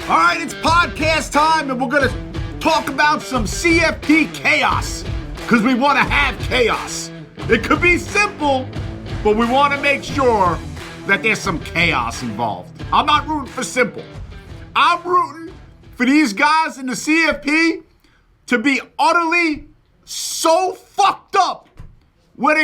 All right, it's podcast time, and we're going to talk about some CFP chaos, because we want to have chaos. It could be simple, but we want to make sure that there's some chaos involved. I'm not rooting for simple. I'm rooting for these guys in the CFP to be utterly so fucked up when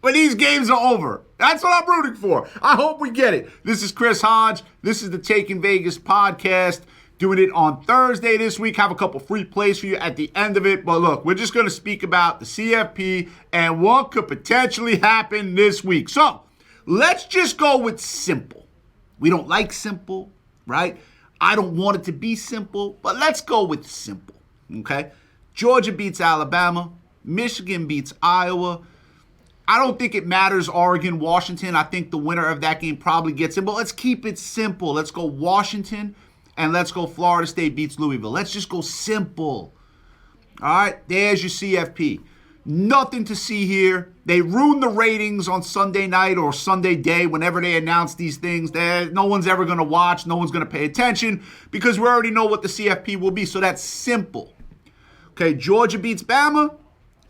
these games are over. That's what I'm rooting for. I hope we get it. This is Chris Hodge. This is the Taking Vegas podcast. Doing it on Thursday this week. Have a couple free plays for you at the end of it. But look, we're just going to speak about the CFP and what could potentially happen this week. So let's just go with simple. We don't like simple, right? I don't want it to be simple, but let's go with simple, okay? Georgia beats Alabama. Michigan beats Iowa. I don't think it matters, Oregon, Washington. I think the winner of that game probably gets in. But let's keep it simple. Let's go Washington, and let's go Florida State beats Louisville. Let's just go simple. All right, there's your CFP. Nothing to see here. They ruined the ratings on Sunday night or Sunday day whenever they announce these things. No one's ever going to watch. No one's going to pay attention because we already know what the CFP will be. So that's simple. Okay, Georgia beats Bama.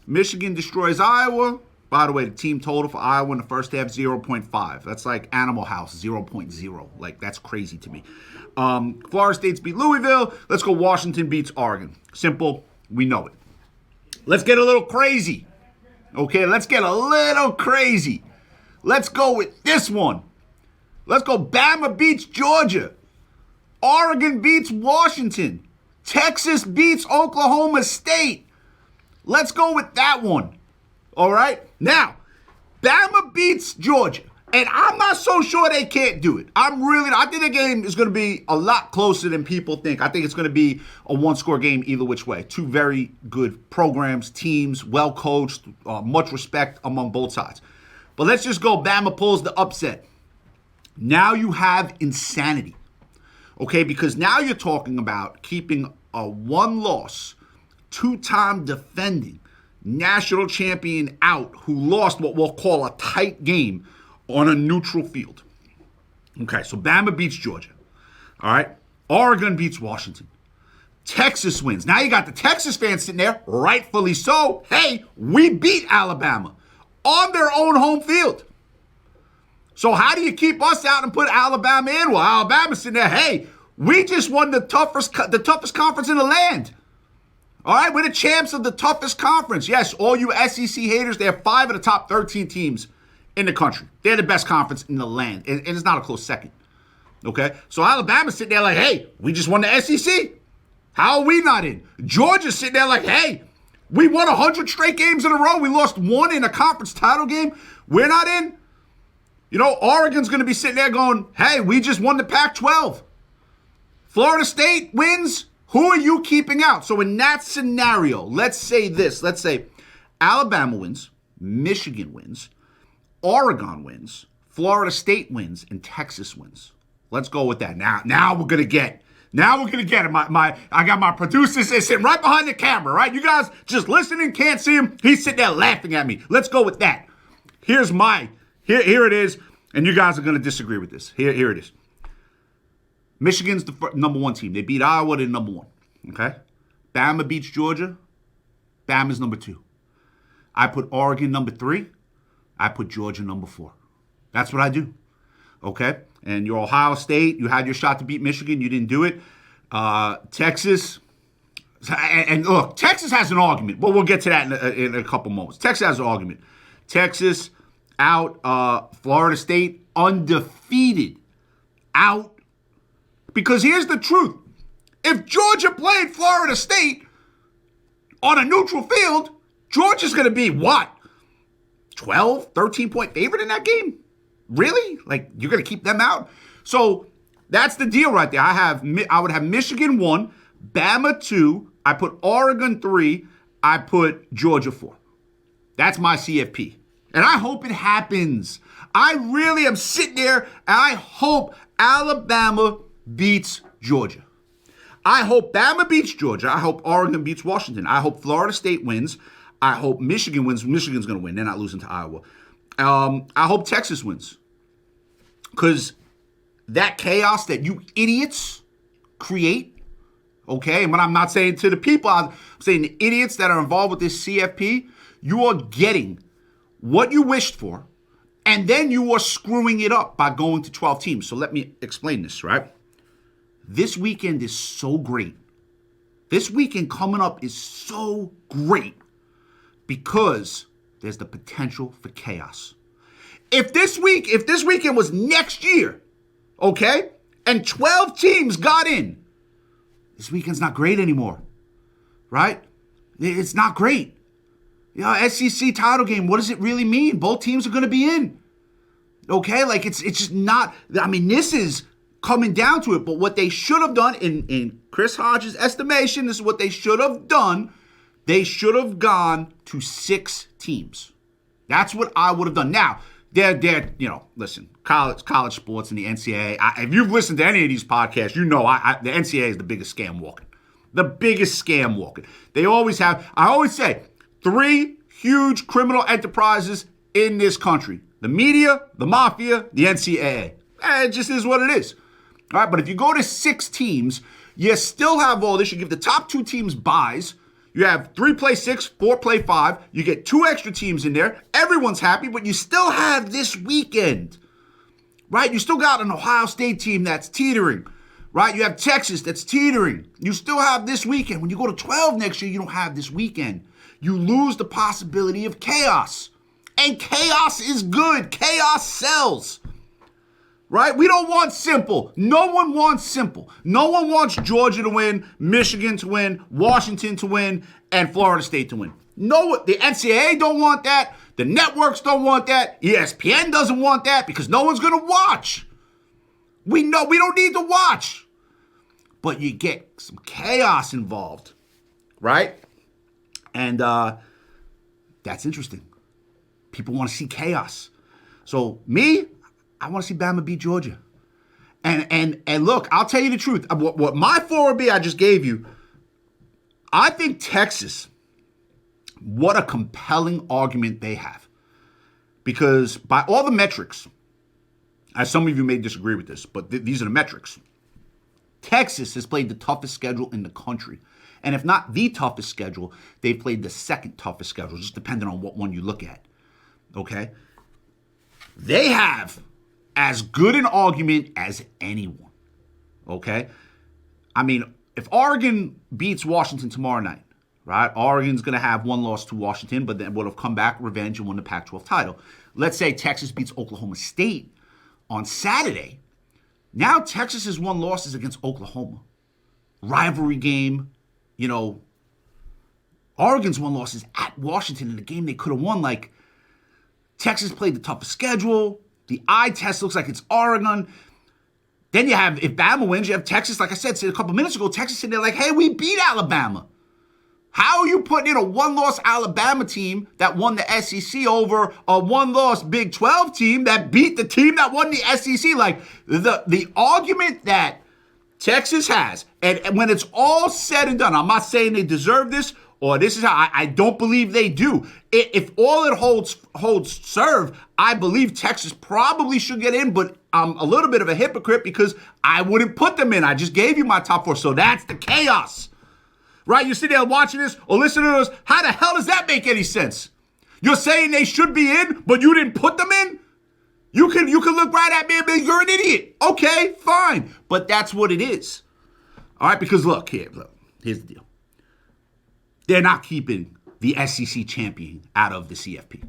Michigan destroys Iowa. By the way, the team total for Iowa in the first half, 0.5. That's like Animal House, 0.0. Like, that's crazy to me. Florida State's beat Louisville. Let's go Washington beats Oregon. Simple. We know it. Let's get a little crazy. Okay, let's get a little crazy. Let's go with this one. Let's go Bama beats Georgia. Oregon beats Washington. Texas beats Oklahoma State. Let's go with that one. All right? Now, Bama beats Georgia. And I'm not so sure they can't do it. I think the game is going to be a lot closer than people think. I think it's going to be a one-score game either which way. Two very good programs, teams, well-coached, much respect among both sides. But let's just go Bama pulls the upset. Now you have insanity. Okay, because now you're talking about keeping a one-loss, two-time defending national champion out who lost what we'll call a tight game on a neutral field. Okay, so Bama beats Georgia. All right, Oregon beats Washington. Texas wins. Now you got the Texas fans sitting there, rightfully so. Hey, we beat Alabama on their own home field. So how do you keep us out and put Alabama in? Well, Alabama's sitting there, hey, we just won the toughest conference in the land. All right, we're the champs of the toughest conference. Yes, all you SEC haters, they have 5 of the top 13 teams in the country. They're the best conference in the land, and it's not a close second. Okay, so Alabama's sitting there like, hey, we just won the SEC. How are we not in? Georgia's sitting there like, hey, we won 100 straight games in a row. We lost one in a conference title game. We're not in. You know, Oregon's going to be sitting there going, hey, we just won the Pac-12. Florida State wins. Who are you keeping out? So in that scenario, let's say this. Let's say Alabama wins, Michigan wins, Oregon wins, Florida State wins, and Texas wins. Let's go with that. Now we're gonna get it. I got my producers sitting right behind the camera, right? You guys just listening, can't see him. He's sitting there laughing at me. Let's go with that. Here it is, and you guys are gonna disagree with this. Here it is. Michigan's the number 1 team. They beat Iowa, they're number 1. Okay? Bama beats Georgia. Bama's number 2. I put Oregon number 3. I put Georgia number 4. That's what I do. Okay? And your Ohio State, you had your shot to beat Michigan. You didn't do it. Texas. And look, Texas has an argument. But we'll get to that in a couple moments. Texas has an argument. Texas out. Florida State undefeated. Out. Because here's the truth. If Georgia played Florida State on a neutral field, Georgia's going to be what? 12, 13-point favorite in that game? Really? Like, you're going to keep them out? So that's the deal right there. I would have Michigan 1, Bama 2, I put Oregon 3, I put Georgia 4. That's my CFP. And I hope it happens. I really am sitting there and I hope Alabama beats Georgia. I hope Bama beats Georgia. I hope Oregon beats Washington. I hope Florida State wins. I hope Michigan wins. Michigan's going to win. They're not losing to Iowa. I hope Texas wins. Because that chaos that you idiots create, okay? And what I'm not saying to the people, I'm saying the idiots that are involved with this CFP, you are getting what you wished for, and then you are screwing it up by going to 12 teams. So let me explain this, right? This weekend is so great. This weekend coming up is so great because there's the potential for chaos. If this weekend was next year, okay, and 12 teams got in, this weekend's not great anymore, right? It's not great. SEC title game, what does it really mean? Both teams are going to be in, okay? Like, it's just not, I mean, this is coming down to it, but what they should have done, in Chris Hodge's estimation, this is what they should have done. They should have gone to 6 teams. That's what I would have done. Now, they're listen, college sports and the NCAA. If you've listened to any of these podcasts, you know the NCAA is the biggest scam walking. The biggest scam walking. They always have, I always say, 3 huge criminal enterprises in this country. The media, the mafia, the NCAA. It just is what it is. All right, but if you go to 6 teams, you still have all this. You give the top 2 teams buys. You have 3 play 6, 4 play 5. You get 2 extra teams in there. Everyone's happy, but you still have this weekend, right? You still got an Ohio State team that's teetering, right? You have Texas that's teetering. You still have this weekend. When you go to 12 next year, you don't have this weekend. You lose the possibility of chaos. And chaos is good. Chaos sells. Right? We don't want simple. No one wants simple. No one wants Georgia to win, Michigan to win, Washington to win, and Florida State to win. No, the NCAA don't want that. The networks don't want that. ESPN doesn't want that because no one's going to watch. We know we don't need to watch. But you get some chaos involved. Right? And that's interesting. People want to see chaos. So me, I want to see Bama beat Georgia. And look, I'll tell you the truth. What my 4 would be, I just gave you. I think Texas, what a compelling argument they have. Because by all the metrics, as some of you may disagree with this, but these are the metrics. Texas has played the toughest schedule in the country. And if not the toughest schedule, they've played the second toughest schedule, just depending on what one you look at. Okay? They have as good an argument as anyone, okay? I mean, if Oregon beats Washington tomorrow night, right? Oregon's going to have 1 loss to Washington, but then would have come back, revenge, and won the Pac-12 title. Let's say Texas beats Oklahoma State on Saturday. Now Texas' 1 loss is against Oklahoma. Rivalry game, Oregon's 1 loss is at Washington in a game they could have won. Like, Texas played the toughest schedule. The eye test looks like it's Oregon. Then you have, if Bama wins, you have Texas, like I said a couple minutes ago, Texas sitting there like, hey, we beat Alabama. How are you putting in a 1-loss Alabama team that won the SEC over a 1-loss Big 12 team that beat the team that won the SEC? Like, the argument that Texas has, and when it's all said and done, I'm not saying they deserve this, or this is how I don't believe they do. If all it holds serve, I believe Texas probably should get in, but I'm a little bit of a hypocrite because I wouldn't put them in. I just gave you my top 4, so that's the chaos. Right? You sit there watching this or listening to this. How the hell does that make any sense? You're saying they should be in, but you didn't put them in? You can look right at me and be, you're an idiot. Okay, fine. But that's what it is. All right, because look, here's the deal. They're not keeping the SEC champion out of the CFP.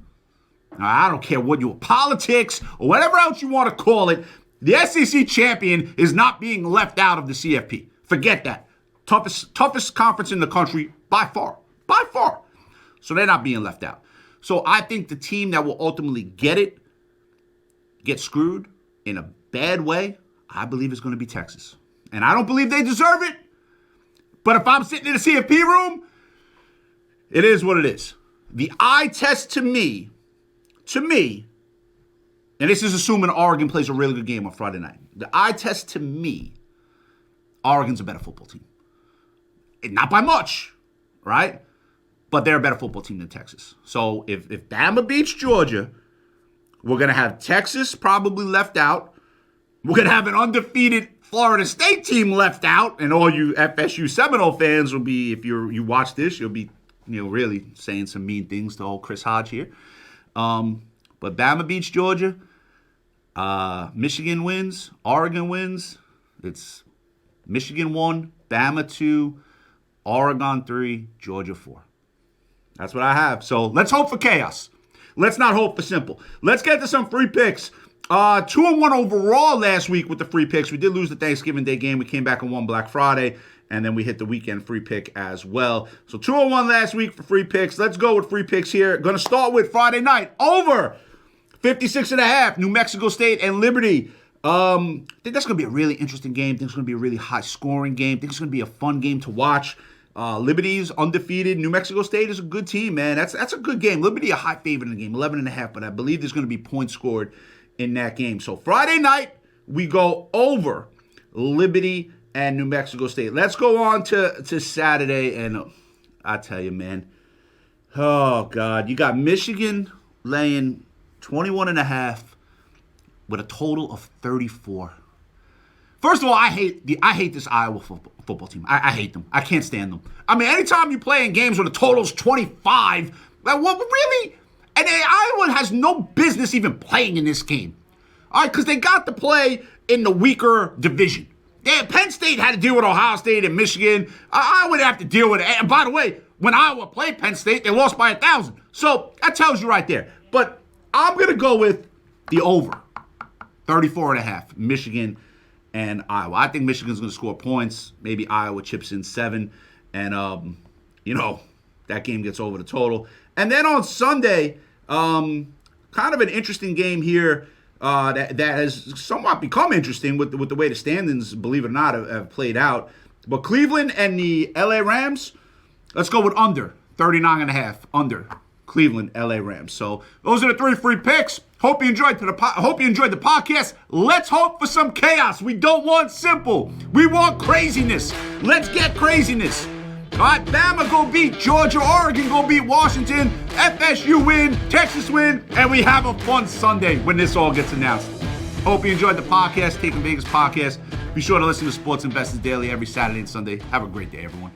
Now, I don't care what your politics or whatever else you want to call it. The SEC champion is not being left out of the CFP. Forget that. Toughest conference in the country by far. By far. So they're not being left out. So I think the team that will ultimately get screwed in a bad way, I believe is going to be Texas. And I don't believe they deserve it. But if I'm sitting in the CFP room, it is what it is. The eye test to me, and this is assuming Oregon plays a really good game on Friday night. The eye test to me, Oregon's a better football team. Not by much, right? But they're a better football team than Texas. So if Bama beats Georgia, we're going to have Texas probably left out. We're going to have an undefeated Florida State team left out, and all you FSU Seminole fans will be, if you watch this, you'll be, really saying some mean things to old Chris Hodge here. But Bama beats Georgia. Michigan wins. Oregon wins. It's Michigan 1, Bama 2, Oregon 3, Georgia 4. That's what I have. So let's hope for chaos. Let's not hope for simple. Let's get to some free picks. 2-1 overall last week with the free picks. We did lose the Thanksgiving Day game. We came back and won Black Friday, and then we hit the weekend free pick as well. So 2-1 last week for free picks. Let's go with free picks here. Going to start with Friday night. Over 56.5, New Mexico State and Liberty. I think that's going to be a really interesting game. I think it's going to be a really high-scoring game. I think it's going to be a fun game to watch. Liberty's undefeated. New Mexico State is a good team, man. That's a good game. Liberty a high favorite in the game, 11.5, but I believe there's going to be points scored in that game. So Friday night, we go over Liberty and New Mexico State. Let's go on to Saturday, and I tell you, man, oh, God, you got Michigan laying 21.5 with a total of 34. First of all, I hate this Iowa football team. I hate them. I can't stand them. I mean, anytime you play in games where the total's 25, what really? And Iowa has no business even playing in this game. All right, because they got to play in the weaker division. Penn State had to deal with Ohio State and Michigan. I would have to deal with it. And by the way, when Iowa played Penn State, they lost by 1,000. So that tells you right there. But I'm going to go with the over, 34.5, Michigan and Iowa. I think Michigan's going to score points. Maybe Iowa chips in 7. And, that game gets over the total. And then on Sunday, kind of an interesting game here that has somewhat become interesting with the way the standings, believe it or not, have played out. But Cleveland and the LA Rams, let's go with under, 39.5, under Cleveland, LA Rams. So those are the 3 free picks. Hope you enjoyed the podcast. Let's hope for some chaos. We don't want simple. We want craziness. Let's get craziness. All right, Bama go beat Georgia, Oregon go beat Washington, FSU win, Texas win, and we have a fun Sunday when this all gets announced. Hope you enjoyed the podcast, Taking Vegas podcast. Be sure to listen to Sports Investors Daily every Saturday and Sunday. Have a great day, everyone.